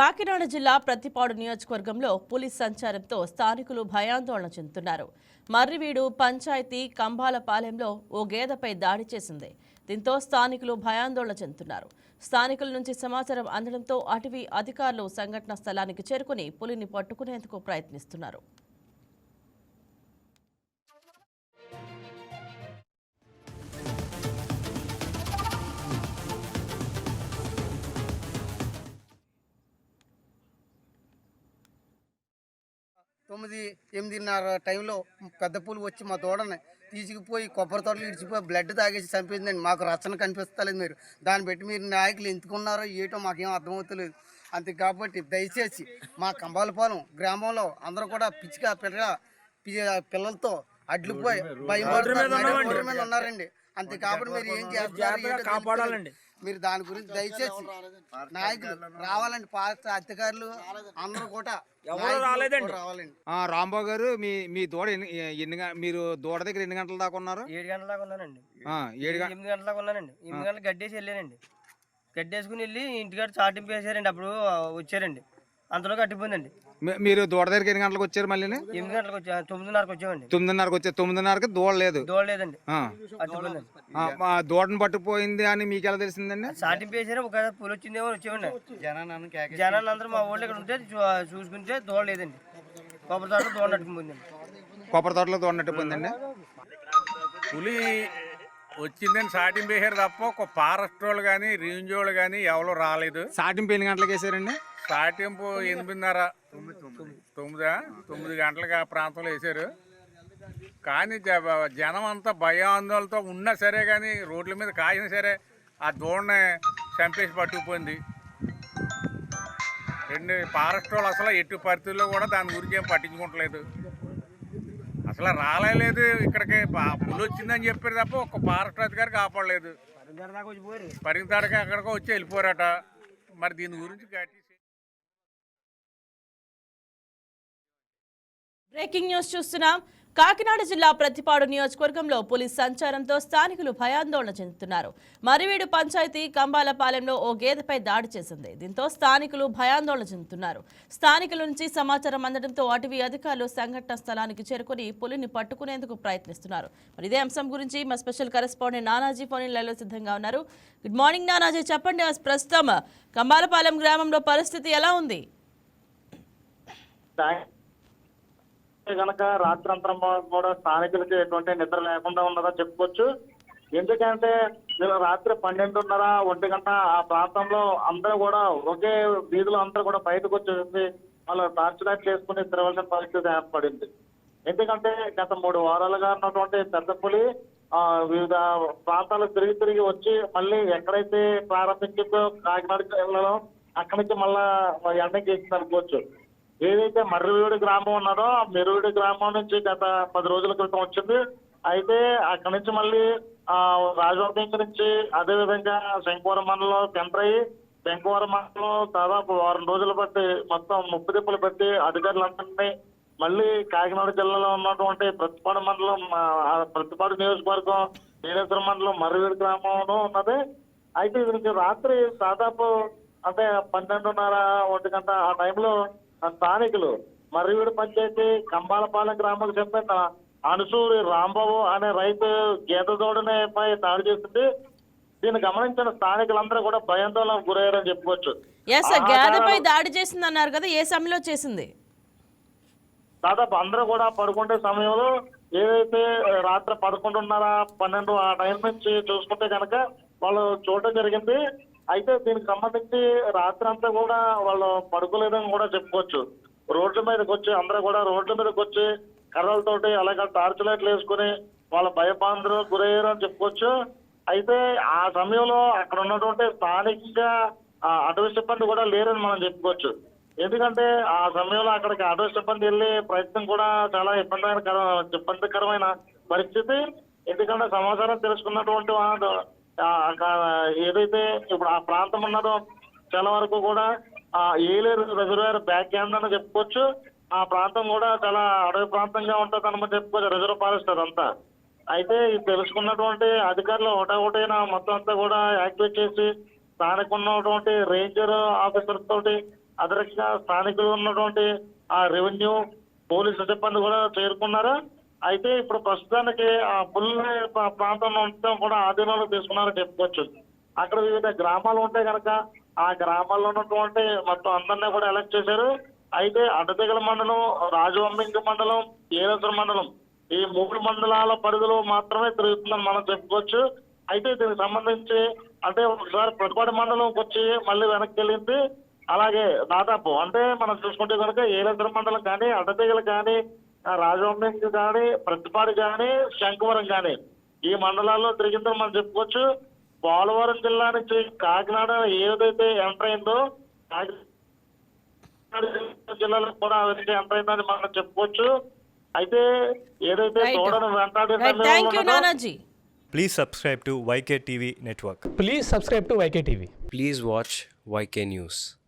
కాకినాడ జిల్లా ప్రతిపాడు నియోజకవర్గంలో పోలీస్ సంచారంతో స్థానికులు భయాందోళన చెందుతున్నారు. మర్రివీడు పంచాయతీ కంబాలపాలెంలో ఓ గేదెపై దాడి చేసింది. దీంతో స్థానికులు భయాందోళన చెందుతున్నారు. స్థానికుల నుంచి సమాచారం అందడంతో అటవీ అధికారులు సంఘటన స్థలానికి చేరుకుని పులిని పట్టుకునేందుకు ప్రయత్నిస్తున్నారు. 9-8:30 టైంలో పెద్ద పూలు వచ్చి మా దూడని తీసుకుపోయి కొబ్బరి తోటలు ఇడిచిపోయి బ్లడ్ తాగేసి చంపిందండి. మాకు రచన కనిపిస్తలేదు. మీరు దాన్ని బట్టి మీరు నాయకులు ఎందుకున్నారో ఏటో మాకేం అర్థమవుతలేదు. అంతే కాబట్టి దయచేసి మా కంబాలపాలెం గ్రామంలో అందరూ కూడా పిల్లలతో అడ్లుపోయి భయం ఉన్నారండి. అంతే కాబట్టి మీరు ఏం చేస్తారు మీరు దాని గురించి దయచేసి నాయకులు రావాలండి. పార్టీ అధికారులు అందరూ కూడా రావాలండి. రాంబాబు గారు, మీ దూడ మీరు దూడ దగ్గర ఎన్ని గంటల దాకా ఉన్నారు? 7 గంటల దాకా ఉన్నానండి. 8 గంటల దాకా ఉన్నానండి. 8 గంటలకు గడ్డేసి వెళ్ళానండి. గడ్డేసుకుని వెళ్ళి ఇంటికాడ చాటింపు వేసారండి. అప్పుడు వచ్చారండి, అంతలో కట్టిపోయిందండి. మీరు దూడ దగ్గరికి ఎన్ని గంటలకు వచ్చారు? మళ్ళీ 8 గంటలకు వచ్చా, 9:30కి వచ్చామండి. 9:30కి వచ్చారు. 9:30కి దూడ లేదు. దూడ లేదండి, అట్టిపోయిందండి. దూడను పట్టుకుపోయింది అని మీకు ఎలా తెలిసిందండి? చాటింపు వేసారు. ఒక పూలు వచ్చిందేమో వచ్చామండి. జనాన్ని అందరూ మా ఊళ్ళో ఇక్కడ ఉంటే చూసుకుంటే దూడ లేదండి. కొబ్బరి తోటలో దూడ నట్టుకుపోయిందండి. కొబ్బరి తోటలో దూడ నట్టుకుపోయిందండి. పులి వచ్చిందని సాటింపు వేసారు తప్ప ఒక ఫారెస్ట్ వాళ్ళు కానీ రేంజ్ వాళ్ళు కానీ ఎవరు రాలేదు. సాటింపు ఎన్ని గంటలకు వేసారండి? సాటింపు 8:30, 9 గంటలకు ఆ ప్రాంతంలో వేసారు. కానీ జనం అంతా భయాందోళనతో ఉన్నా సరే కానీ రోడ్ల మీద కాయినా సరే ఆ దూడని చంపేసి పట్టుకుపోయింది. ఫారెస్ట్ వాళ్ళు అసలు ఎట్టి పరిస్థితుల్లో కూడా దాని గురించి ఏం పట్టించుకోవట్లేదు. అసలు రాలేదు. ఇక్కడికి పులి వచ్చిందని చెప్పారు తప్ప ఒక ఫారెస్ట్ అధికారి కాపాడలేదు. పరిగెత్తాడకి అక్కడికి వచ్చి వెళ్ళిపోరాట. మరి దీని గురించి గట్టి బ్రేకింగ్ న్యూస్ చూస్తున్నాం. కాకినాడ జిల్లా ప్రతిపాడు నియోజకవర్గంలో పోలీస్ సంచారంతో స్థానికులు భయాందోళన చెందుతున్నారు. మర్రివీడు పంచాయతీ కంబాలపాలెంలో ఓ గేదెపై దాడి చేసింది. దీంతో స్థానికులు భయాందోళన చెందుతున్నారు. స్థానికుల నుంచి సమాచారం అందడంతో అటవీ అధికారులు సంఘటన స్థలానికి చేరుకుని పులిని పట్టుకునేందుకు ప్రయత్నిస్తున్నారు. మరి ఇదే అంశం గురించి మా స్పెషల్ కరెస్పాండెంట్ నానాజీ ఫోన్ లైన్లో సిద్ధంగా ఉన్నారు. గుడ్ మార్నింగ్ నానాజీ, చెప్పండి, ప్రస్తుతం కంబాలపాలెం గ్రామంలో పరిస్థితి ఎలా ఉంది? కనుక రాత్రంతా కూడా స్థానికులకి ఎటువంటి నిద్ర లేకుండా ఉన్నదని చెప్పుకోవచ్చు. ఎందుకంటే రాత్రి 12:30, 1 గంట ఆ ప్రాంతంలో అందరూ కూడా ఒకే వీధిలో అందరూ కూడా బయటకు వచ్చేసి వాళ్ళు టార్చ్ లైట్లు వేసుకుని తిరగవలసిన పరిస్థితి ఏర్పడింది. ఎందుకంటే గత 3 వారాలుగా ఉన్నటువంటి పెద్ద పులి వివిధ ప్రాంతాలు తిరిగి వచ్చి మళ్ళీ ఎక్కడైతే ప్రారంభించిందో కాకినాడ జిల్లాలో అక్కడి నుంచి మళ్ళా ఎండకి వేసింది అనుకోవచ్చు. ఏదైతే మర్రివీడు గ్రామం ఉన్నదో ఆ మర్రివీడు గ్రామం నుంచి గత 10 రోజుల క్రితం వచ్చింది. అయితే అక్కడి నుంచి మళ్ళీ రాజవర్గం నుంచి అదేవిధంగా శంకువరం మండలం సెంటర్ అయ్యి శంకువరం మండలం దాదాపు 1 వారం రోజులు బట్టి మొత్తం 30 దిప్పులు పెట్టి అధికారులందరినీ మళ్ళీ కాకినాడ జిల్లాలో ఉన్నటువంటి ప్రతిపాడు మండలం, ప్రతిపాడు నియోజకవర్గం, నీలేశ్వరం మండలం, మర్రివీడు గ్రామంలో ఉన్నది. అయితే దీనికి రాత్రి దాదాపు అంటే 12:30, 1 గంట ఆ టైంలో స్థానికులు మర్రివీడు పంచాయతీ కంబాలపాలెం గ్రామానికి చెందిన అనుసూరి రాంబాబు అనే రైతు గేదె దూడపై దాడి చేసింది. దీన్ని గమనించిన స్థానికులందరూ కూడా భయాందోళనకు గురయ్యారని చెప్పుకోవచ్చు. గేదెపై దాడి చేసింది అన్నారు కదా, ఏ సమయంలో చేసింది? దాదాపు అందరూ కూడా పడుకుంటే సమయంలో ఏదైతే రాత్రి 11:30, 12 ఆ టైం నుంచి చూసుకుంటే కనుక వాళ్ళు చూడటం జరిగింది. అయితే దీనికి సంబంధించి రాత్రి అంతా కూడా వాళ్ళు పడుకోలేదని కూడా చెప్పుకోవచ్చు. రోడ్ల మీదకి వచ్చి అందరూ కూడా రోడ్ల మీదకి వచ్చి కర్రలతోటి అలాగే టార్చ్ లైట్లు వేసుకుని వాళ్ళ భయపాందరూ గురయ్యారు అని చెప్పుకోవచ్చు. అయితే ఆ సమయంలో అక్కడ ఉన్నటువంటి స్థానిక అటవీ సిబ్బంది కూడా లేరని మనం చెప్పుకోవచ్చు. ఎందుకంటే ఆ సమయంలో అక్కడికి అటవీ సిబ్బంది వెళ్ళే ప్రయత్నం కూడా చాలా ఇబ్బందికరమైన పరిస్థితి. ఎందుకంటే సమాచారం తెలుసుకున్నటువంటి వాళ్ళు ఏదైతే ఇప్పుడు ఆ ప్రాంతం ఉన్నదో చాలా వరకు కూడా ఏలేరు రిజర్వేర్ బ్యాక్ హ్యాండ్ అని చెప్పుకోవచ్చు. ఆ ప్రాంతం కూడా చాలా అడవి ప్రాంతంగా ఉంటుంది అని చెప్పుకోవచ్చు, రిజర్వ్ ఫారెస్ట్ అదంతా. అయితే ఇది తెలుసుకున్నటువంటి అధికారులు ఒకటైన మొత్తం అంతా కూడా యాక్టివేట్ చేసి స్థానిక ఉన్నటువంటి రేంజర్ ఆఫీసర్ తోటి అదనంగా స్థానికులు ఉన్నటువంటి ఆ రెవెన్యూ పోలీసు సిబ్బంది కూడా చేరుకున్నారు. అయితే ఇప్పుడు ప్రస్తుతానికి ఆ పుల్లి ప్రాంతం మొత్తం కూడా ఆధీనంలో తీసుకున్నారని చెప్పుకోవచ్చు. అక్కడ వివిధ గ్రామాలు ఉంటాయి కనుక ఆ గ్రామాల్లో ఉన్నటువంటి మొత్తం అందరినీ కూడా ఎలక్ట్ చేశారు. అయితే అడ్డదిగల మండలం, రాజవంబింగి మండలం, ఏలసర మండలం ఈ 3 మండలాల పరిధిలో మాత్రమే తిరుగుతుందని మనం చెప్పుకోవచ్చు. అయితే దీనికి సంబంధించి అంటే ఒకసారి ప్రతిపాడు మండలంకి వచ్చి మళ్ళీ వెనక్కి వెళ్ళింది. అలాగే దాదాపు అంటే మనం చూసుకుంటే కనుక ఏలేశ్వరం మండలం కానీ, అడ్డదిగలు కానీ, రాజవంబింగి కానీ, ప్రతిపాడు కానీ, శంఖవరం కానీ ఈ మండలాల్లో తిరిగిందని మనం చెప్పుకోవచ్చు. పోలవరం జిల్లా నుంచి కాకినాడ ఏదైతే ఎంటర్ అయిందో జిల్లాలో కూడా ఎంటర్ అయిందని మనం చెప్పుకోవచ్చు. అయితే ఏదైతే తోడను వెంటాడి thank you Nanaji. Please subscribe to YK TV Network. Please subscribe to YK TV. Please watch YK News.